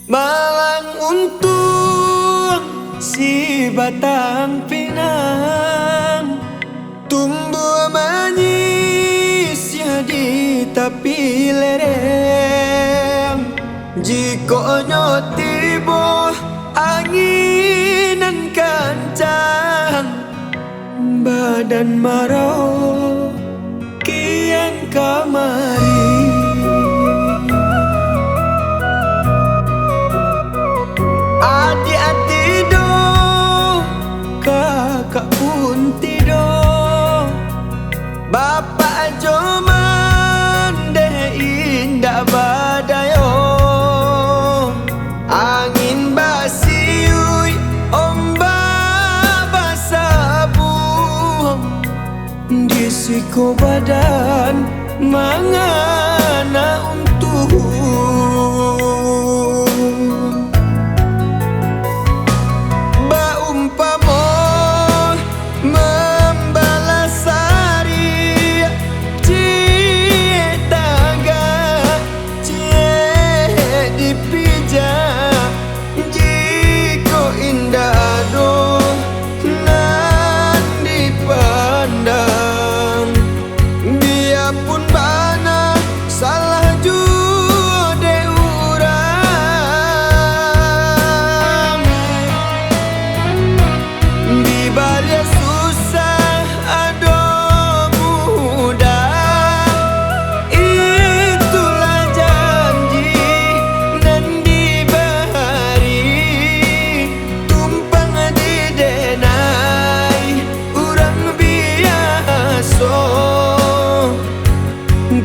Malang untung si batang pinang tumbuh manis ya di tepi lereng. Jika nyotibo anginan kencang, badan marau kian kamari. Adik-adik do, kakak pun tidur, bapak joman deh indah badayo. Angin basiui, ombak basabu, di siku badan mangana untuk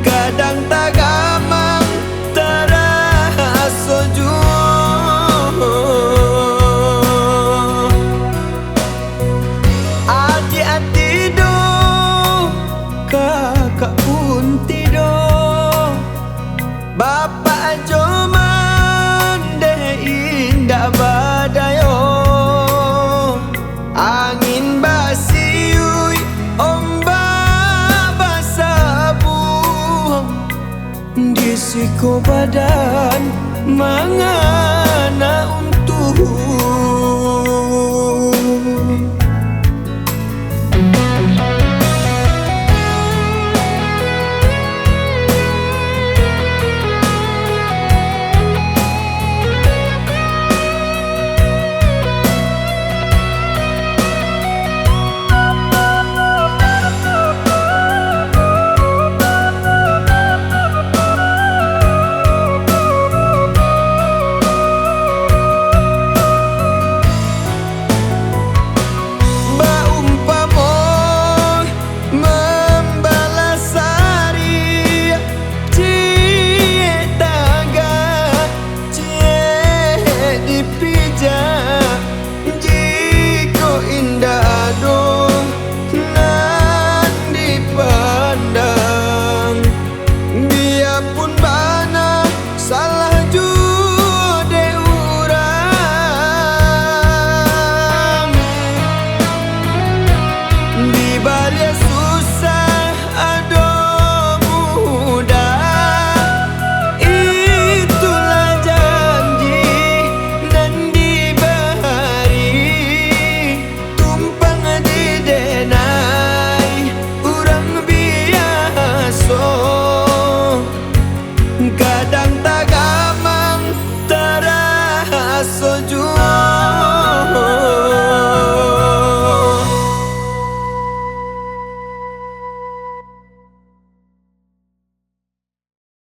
kadang tak gamang terasa jauh. Adik-adik do, kakak pun tidur, bapak joman deh indah badayo. Angin basiui, ombak basabu, di siku badan mangana untuk